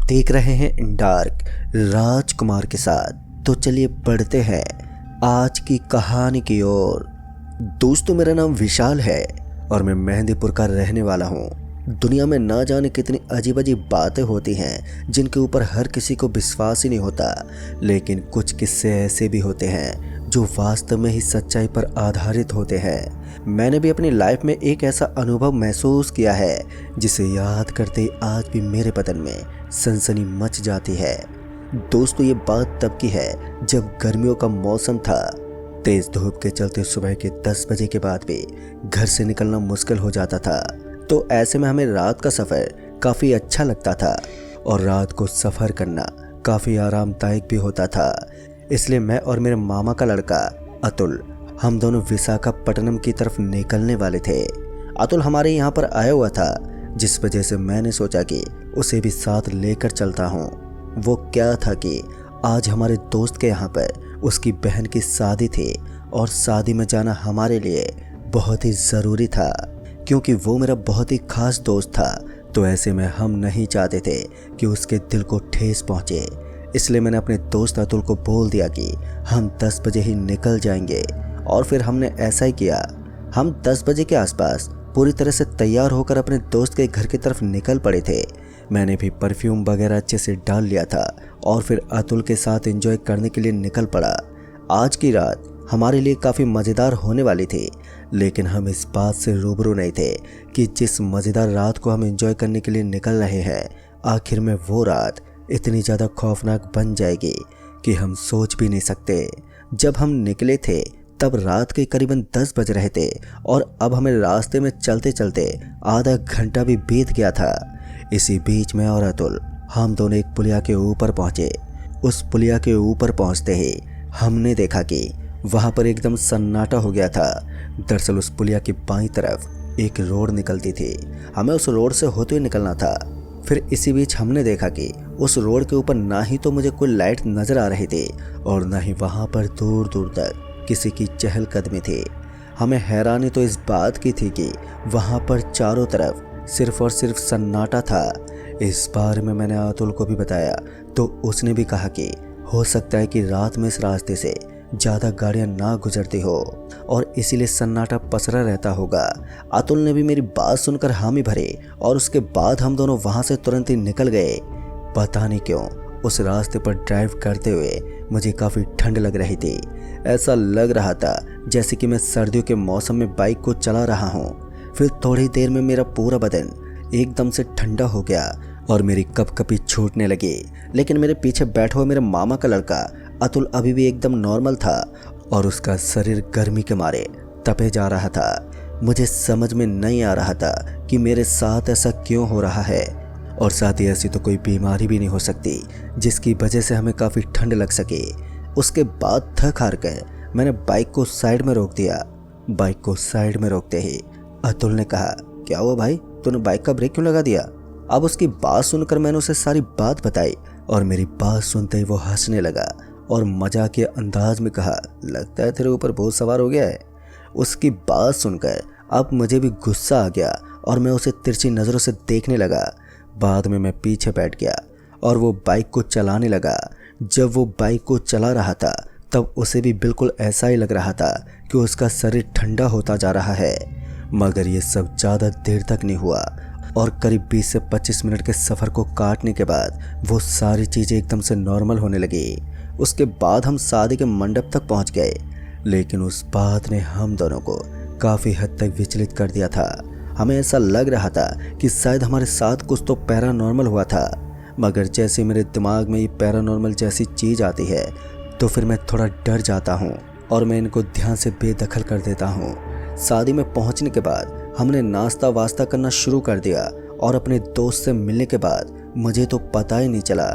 देख रहे हैं डार्क राजकुमार के साथ। तो चलिए बढ़ते हैं आज की कहानी की ओर। दोस्तों, मेरा नाम विशाल है और मैं मेहंदीपुर का रहने वाला हूँ। दुनिया में ना जाने कितनी अजीब अजीब बातें होती हैं जिनके ऊपर हर किसी को विश्वास ही नहीं होता, लेकिन कुछ किस्से ऐसे भी होते हैं जो वास्तव में ही सच्चाई पर आधारित होते हैं। मैंने भी अपनी लाइफ में एक ऐसा अनुभव महसूस किया है जिसे याद करते ही आज भी मेरे बदन में सनसनी मच जाती है। दोस्तों, ये बात तब की है जब गर्मियों का मौसम था। तेज धूप के चलते सुबह के 10 बजे के बाद भी घर से निकलना मुश्किल हो जाता था। तो ऐसे में हमें रात का सफ़र काफ़ी अच्छा लगता था और रात को सफ़र करना काफ़ी आरामदायक भी होता था। इसलिए मैं और मेरे मामा का लड़का अतुल, हम दोनों विशाखापट्टनम की तरफ निकलने वाले थे। अतुल हमारे यहाँ पर आया हुआ था, जिस वजह से मैंने सोचा कि उसे भी साथ लेकर चलता हूँ। वो क्या था कि आज हमारे दोस्त के यहाँ पर उसकी बहन की शादी थी और शादी में जाना हमारे लिए बहुत ही ज़रूरी था, क्योंकि वो मेरा बहुत ही खास दोस्त था। तो ऐसे में हम नहीं चाहते थे कि उसके दिल को ठेस पहुँचे। इसलिए मैंने अपने दोस्त अतुल को बोल दिया कि हम 10 बजे ही निकल जाएंगे, और फिर हमने ऐसा ही किया। हम 10 बजे के आसपास पूरी तरह से तैयार होकर अपने दोस्त के घर की तरफ निकल पड़े थे। मैंने भी परफ्यूम वगैरह अच्छे से डाल लिया था और फिर अतुल के साथ एंजॉय करने के लिए निकल पड़ा। आज की रात हमारे लिए काफ़ी मज़ेदार होने वाली थी, लेकिन हम इस बात से रूबरू नहीं थे कि जिस मज़ेदार रात को हम एंजॉय करने के लिए निकल रहे हैं, आखिर में वो रात इतनी ज़्यादा खौफनाक बन जाएगी कि हम सोच भी नहीं सकते। जब हम निकले थे तब रात के करीबन 10 बज रहे थे और अब हमें रास्ते में चलते चलते आधा घंटा भी बीत गया था। इसी बीच में और अतुल, हम दोनों एक पुलिया के ऊपर पहुँचे। उस पुलिया के ऊपर पहुँचते ही हमने देखा कि वहाँ पर एकदम सन्नाटा हो गया था। दरअसल उस पुलिया की बाईं तरफ एक रोड निकलती थी, हमें उस रोड से होते हुए निकलना था। फिर इसी बीच हमने देखा कि उस रोड के ऊपर ना ही तो मुझे कोई लाइट नज़र आ रही थी और ना ही वहाँ पर दूर दूर तक किसी की चहलकदमी थी। हमें हैरानी तो इस बात की थी कि वहाँ पर चारों तरफ सिर्फ और सिर्फ सन्नाटा था। इस बारे में मैंने अतुल को भी बताया तो उसने भी कहा कि हो सकता है कि रात में इस रास्ते से ज़्यादा गाड़ियाँ ना गुजरती हो और इसीलिए सन्नाटा पसरा रहता होगा। अतुल ने भी मेरी बात सुनकर हामी भरे और उसके बाद हम दोनों वहाँ से तुरंत ही निकल गए। पता नहीं क्यों उस रास्ते पर ड्राइव करते हुए मुझे काफ़ी ठंड लग रही थी। ऐसा लग रहा था जैसे कि मैं सर्दियों के मौसम में बाइक को चला रहा हूँ। फिर थोड़ी देर में मेरा पूरा बदन एकदम से ठंडा हो गया और मेरी कपकपी छूटने लगी। लेकिन मेरे पीछे बैठा हुआ मेरे मामा का लड़का अतुल अभी भी एकदम नॉर्मल था और उसका शरीर गर्मी के मारे तपे जा रहा था। मुझे समझ में नहीं आ रहा था कि मेरे साथ ऐसा क्यों हो रहा है, और साथ ही ऐसी तो कोई बीमारी भी नहीं हो सकती जिसकी वजह से हमें काफ़ी ठंड लग सके। उसके बाद थक हार कर मैंने बाइक को साइड में रोक दिया। बाइक को साइड में रोकते ही अतुल ने कहा, क्या हुआ भाई, तूने बाइक का ब्रेक क्यों लगा दिया? अब उसकी बात सुनकर मैंने उसे सारी बात बताई और मेरी बात सुनते ही वो हंसने लगा और मजाकिया अंदाज में कहा, लगता है तेरे ऊपर भूत सवार हो गया है। उसकी बात सुनकर अब मुझे भी गुस्सा आ गया और मैं उसे तिरछी नज़रों से देखने लगा। बाद में मैं पीछे बैठ गया और वो बाइक को चलाने लगा। जब वो बाइक को चला रहा था तब उसे भी बिल्कुल ऐसा ही लग रहा था कि उसका शरीर ठंडा होता जा रहा है। मगर ये सब ज़्यादा देर तक नहीं हुआ और करीब 20 से 25 मिनट के सफ़र को काटने के बाद वो सारी चीज़ें एकदम से नॉर्मल होने लगी। उसके बाद हम शादी के मंडप तक पहुंच गए, लेकिन उस बात ने हम दोनों को काफ़ी हद तक विचलित कर दिया था। हमें ऐसा लग रहा था कि शायद हमारे साथ कुछ तो पैरानॉर्मल हुआ था, मगर जैसे मेरे दिमाग में ये पैरानॉर्मल जैसी चीज़ आती है तो फिर मैं थोड़ा डर जाता हूँ और मैं इनको ध्यान से बेदखल कर देता हूँ। शादी में पहुँचने के बाद हमने नाश्ता वास्ता करना शुरू कर दिया और अपने दोस्त से मिलने के बाद मुझे तो पता ही नहीं चला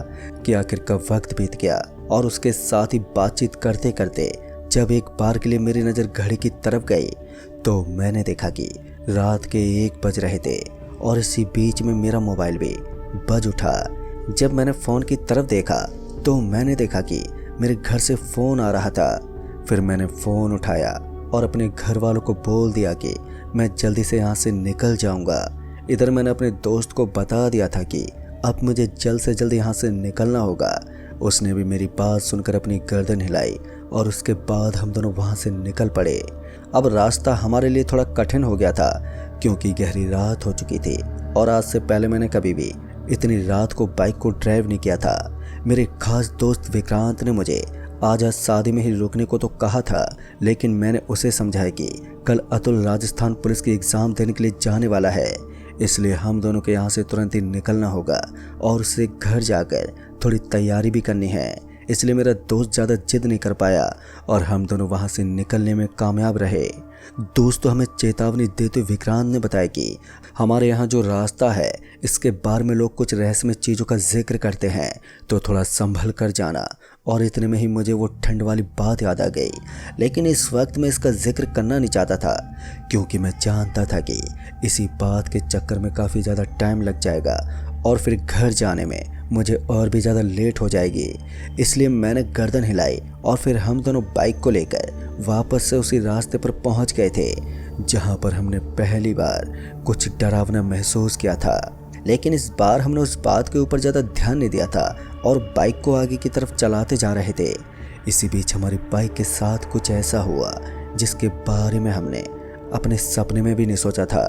कि आखिर कब वक्त बीत गया। और उसके साथ ही बातचीत करते करते जब एक बार के लिए मेरी नज़र घड़ी की तरफ गई तो मैंने देखा कि रात के 1 बज रहे थे और इसी बीच में मेरा मोबाइल भी बज उठा। जब मैंने फ़ोन की तरफ देखा तो मैंने देखा कि मेरे घर से फ़ोन आ रहा था। फिर मैंने फ़ोन उठाया और अपने घर वालों को बोल दिया कि मैं जल्दी से यहाँ से निकल जाऊँगा। इधर मैंने अपने दोस्त को बता दिया था कि अब मुझे जल्द से जल्द यहाँ से निकलना होगा। उसने भी मेरी बात सुनकर अपनी गर्दन हिलाई और उसके बाद हम दोनों वहाँ से निकल पड़े। अब रास्ता हमारे लिए थोड़ा कठिन हो गया था क्योंकि गहरी रात हो चुकी थी और आज से पहले मैंने कभी भी इतनी रात को बाइक को ड्राइव नहीं किया था। मेरे खास दोस्त विक्रांत ने मुझे आज शादी में ही रुकने को तो कहा था, लेकिन मैंने उसे समझाया कि कल अतुल राजस्थान पुलिस की एग्ज़ाम देने के लिए जाने वाला है, इसलिए हम दोनों के यहाँ से तुरंत ही निकलना होगा और उसे घर जाकर थोड़ी तैयारी भी करनी है। इसलिए मेरा दोस्त ज़्यादा जिद नहीं कर पाया और हम दोनों वहाँ से निकलने में कामयाब रहे। दोस्तों, हमें चेतावनी देते हुए विक्रांत ने बताया कि हमारे यहाँ जो रास्ता है इसके बारे में लोग कुछ रहस्यमय चीज़ों का जिक्र करते हैं, तो थोड़ा संभल कर जाना। और इतने में ही मुझे वो ठंड वाली बात याद आ गई, लेकिन इस वक्त मैं इसका जिक्र करना नहीं चाहता था क्योंकि मैं जानता था कि इसी बात के चक्कर में काफ़ी ज़्यादा टाइम लग जाएगा और फिर घर जाने में मुझे और भी ज़्यादा लेट हो जाएगी। इसलिए मैंने गर्दन हिलाई और फिर हम दोनों बाइक को लेकर वापस से उसी रास्ते पर पहुंच गए थे जहां पर हमने पहली बार कुछ डरावना महसूस किया था। लेकिन इस बार हमने उस बात के ऊपर ज़्यादा ध्यान नहीं दिया था और बाइक को आगे की तरफ चलाते जा रहे थे। इसी बीच हमारी बाइक के साथ कुछ ऐसा हुआ जिसके बारे में हमने अपने सपने में भी नहीं सोचा था।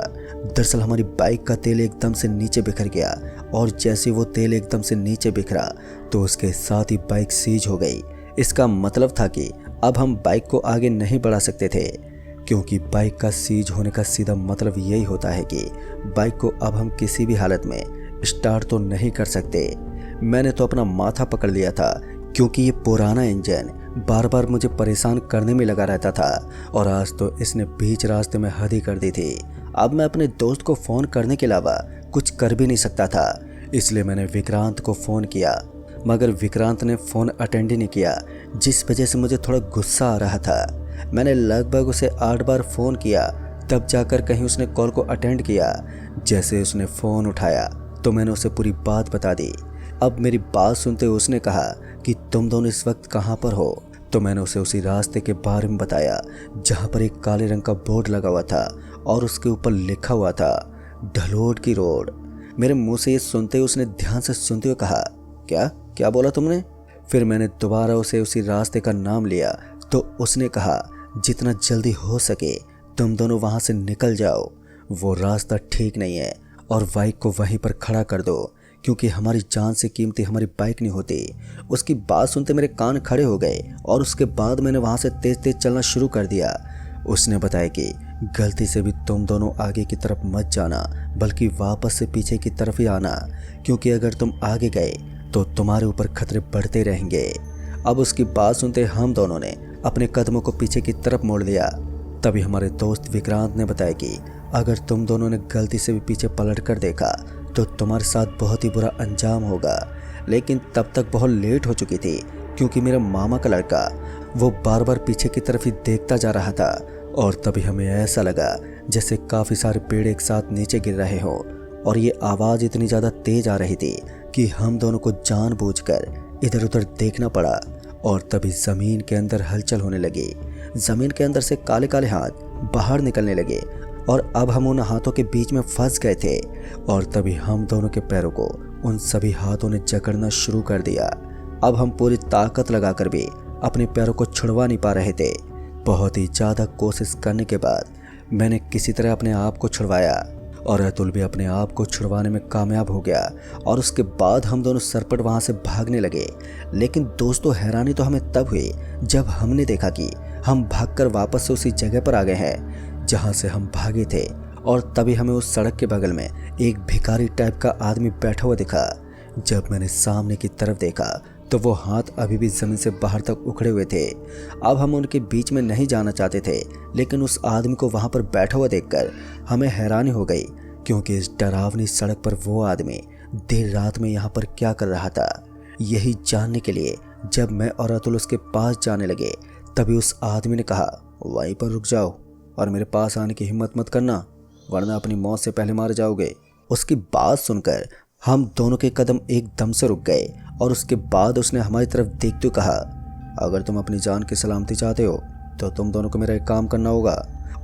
दरअसल हमारी बाइक का तेल एकदम से नीचे बिखर गया और जैसे वो तेल एकदम से नीचे बिखरा तो उसके साथ ही बाइक सीज हो गई। इसका मतलब था कि अब हम बाइक को आगे नहीं बढ़ा सकते थे क्योंकि बाइक का सीज होने का सीधा मतलब यही होता है कि बाइक को अब हम किसी भी हालत में स्टार्ट तो नहीं कर सकते। मैंने तो अपना माथा पकड़ लिया था क्योंकि ये पुराना इंजन बार बार मुझे परेशान करने में लगा रहता था और आज तो इसने बीच रास्ते में हद ही कर दी थी। अब मैं अपने दोस्त को फ़ोन करने के अलावा कुछ कर भी नहीं सकता था, इसलिए मैंने विक्रांत को फ़ोन किया, मगर विक्रांत ने फ़ोन अटेंड ही नहीं किया, जिस वजह से मुझे थोड़ा गुस्सा आ रहा था। मैंने लगभग उसे 8 बार फ़ोन किया, तब जाकर कहीं उसने कॉल को अटेंड किया। जैसे उसने फ़ोन उठाया तो मैंने उसे पूरी बात बता दी। अब मेरी बात सुनते हुए उसने कहा कि तुम दोनों इस वक्त कहाँ पर हो, तो मैंने उसे उसी रास्ते के बारे में बताया जहाँ पर एक काले रंग का बोर्ड लगा हुआ था और उसके ऊपर लिखा हुआ था ढलोट की रोड। मेरे मुंह से ये सुनते हुए उसने ध्यान से सुनते हुए कहा, क्या क्या बोला तुमने? फिर मैंने दोबारा उसे उसी रास्ते का नाम लिया तो उसने कहा, जितना जल्दी हो सके तुम दोनों वहाँ से निकल जाओ, वो रास्ता ठीक नहीं है और बाइक को वहीं पर खड़ा कर दो क्योंकि हमारी जान से कीमती हमारी बाइक नहीं होती। उसकी बात सुनते मेरे कान खड़े हो गए और उसके बाद मैंने वहाँ से तेज तेज चलना शुरू कर दिया। उसने बताया कि गलती से भी तुम दोनों आगे की तरफ मत जाना, बल्कि वापस से पीछे की तरफ ही आना, क्योंकि अगर तुम आगे गए तो तुम्हारे ऊपर खतरे बढ़ते रहेंगे। अब उसकी बात सुनते हम दोनों ने अपने कदमों को पीछे की तरफ मोड़ लिया। तभी हमारे दोस्त विक्रांत ने बताया कि अगर तुम दोनों ने गलती से भी पीछे पलट कर देखा तो तुम्हारे साथ बहुत ही बुरा अंजाम होगा। लेकिन तब तक बहुत लेट हो चुकी थी क्योंकि मेरा मामा का लड़का वो बार बार पीछे की तरफ ही देखता जा रहा था और तभी हमें ऐसा लगा जैसे काफ़ी सारे पेड़ एक साथ नीचे गिर रहे हों और ये आवाज़ इतनी ज़्यादा तेज आ रही थी कि हम दोनों को जानबूझकर इधर उधर देखना पड़ा। और तभी ज़मीन के अंदर हलचल होने लगी। ज़मीन के अंदर से काले काले हाथ बाहर निकलने लगे और अब हम उन हाथों के बीच में फंस गए थे और तभी हम दोनों के पैरों को उन सभी हाथों ने जकड़ना शुरू कर दिया। अब हम पूरी ताकत लगाकर भी अपने पैरों को छुड़वा नहीं पा रहे थे। बहुत ही ज़्यादा कोशिश करने के बाद मैंने किसी तरह अपने आप को छुड़वाया और अतुल भी अपने आप को छुड़वाने में कामयाब हो गया और उसके बाद हम दोनों सरपट वहाँ से भागने लगे। लेकिन दोस्तों, हैरानी तो हमें तब हुई जब हमने देखा कि हम भागकर वापस से उसी जगह पर आ गए हैं जहाँ से हम भागे थे। और तभी हमें उस सड़क के बगल में एक भिखारी टाइप का आदमी बैठा हुआ दिखा। जब मैंने सामने की तरफ देखा तो वो हाथ अभी भी ज़मीन से बाहर तक उखड़े हुए थे। अब हम उनके बीच में नहीं जाना चाहते थे, लेकिन उस आदमी को वहाँ पर बैठा हुआ देखकर हमें हैरानी हो गई क्योंकि इस डरावनी सड़क पर वो आदमी देर रात में यहाँ पर क्या कर रहा था। यही जानने के लिए जब मैं और अतुल उसके पास जाने लगे तभी उस आदमी ने कहा, वहीं पर रुक जाओ और मेरे पास आने की हिम्मत मत करना, वरना अपनी मौत से पहले मारे जाओगे। उसकी बात सुनकर हम दोनों के कदम एकदम से रुक गए और उसके बाद उसने हमारी तरफ देखते हुए कहा, अगर तुम अपनी जान की सलामती चाहते हो तो तुम दोनों को मेरा एक काम करना होगा।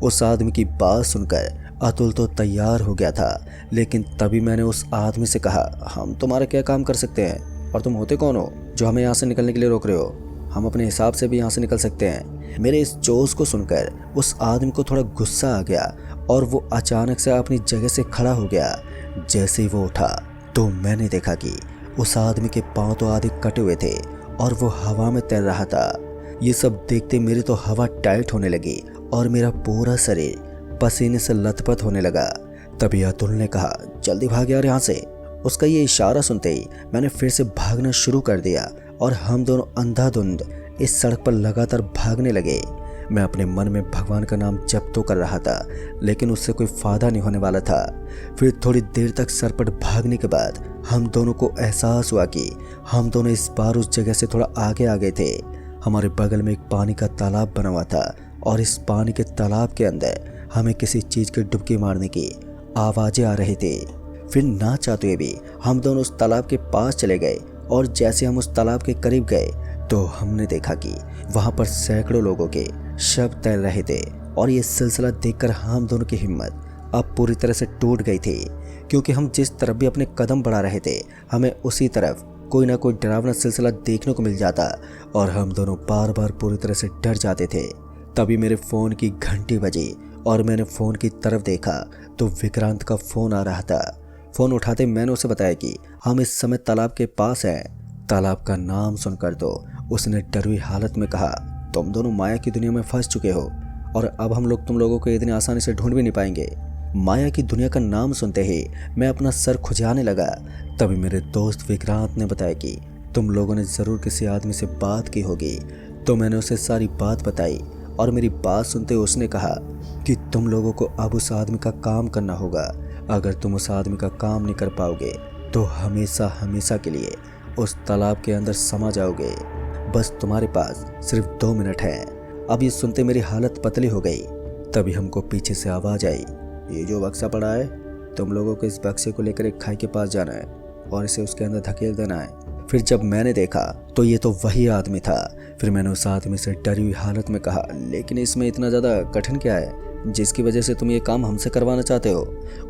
उस आदमी की बात सुनकर अतुल तो तैयार हो गया था, लेकिन तभी मैंने उस आदमी से कहा, हम तुम्हारा क्या काम कर सकते हैं और तुम होते कौन हो जो हमें यहाँ से निकलने के लिए रोक रहे हो? हम अपने हिसाब से भी यहाँ से निकल सकते हैं। मेरे इस जोश को सुनकर उस आदमी को थोड़ा गुस्सा आ गया और वो अचानक से अपनी जगह से खड़ा हो गया। जैसे ही वो उठा तो मैंने देखा कि उस आदमी के पांव तो आधे कटे हुए थे और वो हवा में तैर रहा था। ये सब देखते मेरी तो हवा टाइट होने लगी और मेरा पूरा शरीर पसीने से लथपथ होने लगा। तभी अतुल ने कहा, जल्दी भाग यार यहाँ से। उसका ये इशारा सुनते ही मैंने फिर से भागना शुरू कर दिया और हम दोनों अंधाधुंध इस सड़क पर लगातार भागने लगे। मैं अपने मन में भगवान का नाम जप तो कर रहा था, लेकिन उससे कोई फायदा नहीं होने वाला था। फिर थोड़ी देर तक सरपट भागने के बाद हम दोनों को एहसास हुआ कि हम दोनों इस बार उस जगह से थोड़ा आगे आ गए थे। हमारे बगल में एक पानी का तालाब बना हुआ था और इस पानी के तालाब के अंदर हमें किसी चीज की डुबकी मारने की आवाजें आ रही थी। फिर ना चाहते हुए भी हम दोनों उस तालाब के पास चले गए और जैसे हम उस तालाब के करीब गए तो हमने देखा कि वहां पर सैकड़ों लोगों के शव तैर रहे थे। और ये सिलसिला देखकर हम दोनों की हिम्मत अब पूरी तरह से टूट गई थी, क्योंकि हम जिस तरफ भी अपने कदम बढ़ा रहे थे हमें उसी तरफ कोई ना कोई डरावना सिलसिला देखने को मिल जाता और हम दोनों बार बार पूरी तरह से डर जाते थे। तभी मेरे फ़ोन की घंटी बजी और मैंने फ़ोन की तरफ देखा तो विक्रांत का फ़ोन आ रहा था। फ़ोन उठाते मैंने उसे बताया कि हम इस समय तालाब के पास हैं। तालाब का नाम सुनकर तो उसने डरी हुई हालत में कहा, तुम दोनों माया की दुनिया में फंस चुके हो और अब हम लोग तुम लोगों को इतनी आसानी से ढूंढ भी नहीं पाएंगे। माया की दुनिया का नाम सुनते ही मैं अपना सर खुजाने लगा। तभी मेरे दोस्त विक्रांत ने बताया कि तुम लोगों ने ज़रूर किसी आदमी से बात की होगी। तो मैंने उसे सारी बात बताई और मेरी बात सुनते उसने कहा कि तुम लोगों को अब उस आदमी का काम करना होगा। अगर तुम उस आदमी का काम नहीं कर पाओगे तो हमेशा हमेशा के लिए उस तालाब के अंदर समा जाओगे। बस तुम्हारे पास सिर्फ 2 मिनट है। अब ये सुनते मेरी हालत पतली हो गई। तभी हमको पीछे से आवाज़ आई, ये जो बक्सा पड़ा है तुम लोगों को इस बक्से को लेकर एक खाई के पास जाना है और इसे उसके अंदर धकेल देना है। फिर जब मैंने देखा तो ये तो वही आदमी था। फिर मैंने उस आदमी से डरी हुई हालत में कहा, लेकिन इसमें इतना ज़्यादा कठिन क्या है जिसकी वजह से तुम ये काम हमसे करवाना चाहते हो?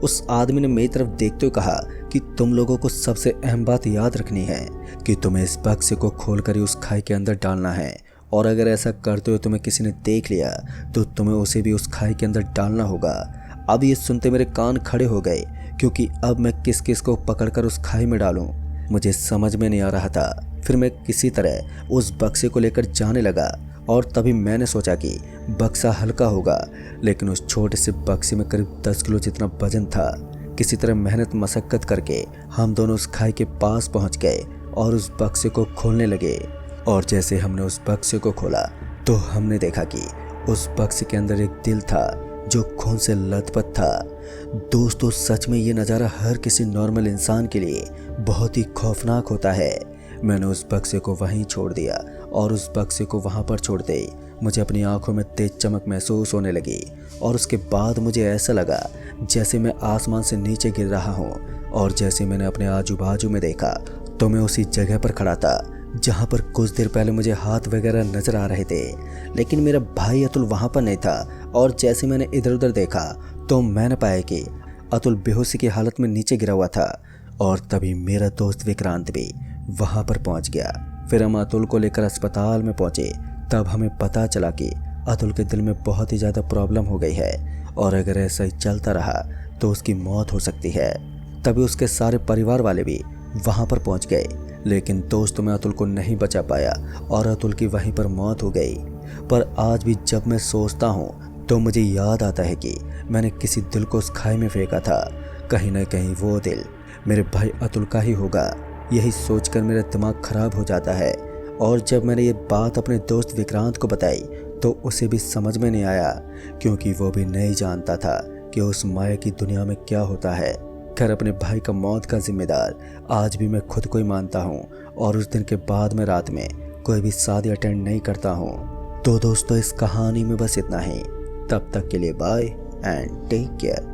उस आदमी ने मेरी तरफ देखते हुए कहा कि तुम लोगों को सबसे अहम बात याद रखनी है कि तुम्हें इस बक्से को खोलकर ही उस खाई के अंदर डालना है, और अगर ऐसा करते हुए तुम्हें किसी ने देख लिया तो तुम्हें उसे भी उस खाई के अंदर डालना होगा। अब ये सुनते मेरे कान खड़े हो गए, क्योंकि अब मैं किस किस को पकड़कर उस खाई में डालूं मुझे समझ में नहीं आ रहा था। फिर मैं किसी तरह उस बक्से को लेकर जाने लगा और तभी मैंने सोचा कि बक्सा हल्का होगा, लेकिन उस छोटे से बक्से में करीब 10 किलो जितना वजन था। किसी तरह मेहनत मशक्कत करके हम दोनों उस खाई के पास पहुंच गए और उस बक्से को खोलने लगे। और जैसे हमने उस बक्से को खोला तो हमने देखा कि उस बक्से के अंदर एक दिल था जो खून से लथपथ था। दोस्तों, सच में ये नज़ारा हर किसी नॉर्मल इंसान के लिए बहुत ही खौफनाक होता है। मैंने उस बक्से को वहीं छोड़ दिया और उस बक्से को वहाँ पर छोड़ते ही मुझे अपनी आंखों में तेज चमक महसूस होने लगी और उसके बाद मुझे ऐसा लगा जैसे मैं आसमान से नीचे गिर रहा हूँ। और जैसे मैंने अपने आजू बाजू में देखा तो मैं उसी जगह पर खड़ा था जहाँ पर कुछ देर पहले मुझे हाथ वगैरह नजर आ रहे थे, लेकिन मेरा भाई अतुल वहाँ पर नहीं था। और जैसे मैंने इधर उधर देखा तो मैंने पाया कि अतुल बेहोशी की हालत में नीचे गिरा हुआ था। और तभी मेरा दोस्त विक्रांत भी वहाँ पर पहुँच गया। फिर हम अतुल को लेकर अस्पताल में पहुँचे। तब हमें पता चला कि अतुल के दिल में बहुत ही ज़्यादा प्रॉब्लम हो गई है और अगर ऐसा ही चलता रहा तो उसकी मौत हो सकती है। तभी उसके सारे परिवार वाले भी वहाँ पर पहुँच गए, लेकिन दोस्तों मैं अतुल को नहीं बचा पाया और अतुल की वहीं पर मौत हो गई। पर आज भी जब मैं सोचता हूँ तो मुझे याद आता है कि मैंने किसी दिल को उस खाई में फेंका था। कहीं ना कहीं वो दिल मेरे भाई अतुल का ही होगा। यही सोचकर मेरा दिमाग खराब हो जाता है। और जब मैंने ये बात अपने दोस्त विक्रांत को बताई तो उसे भी समझ में नहीं आया, क्योंकि वो भी नहीं जानता था कि उस माया की दुनिया में क्या होता है। खैर, अपने भाई का मौत का जिम्मेदार आज भी मैं खुद को ही मानता हूँ और उस दिन के बाद मैं रात में कोई भी शादी अटेंड नहीं करता हूँ। तो दोस्तों, इस कहानी में बस इतना ही। तब तक के लिए बाय एंड टेक केयर।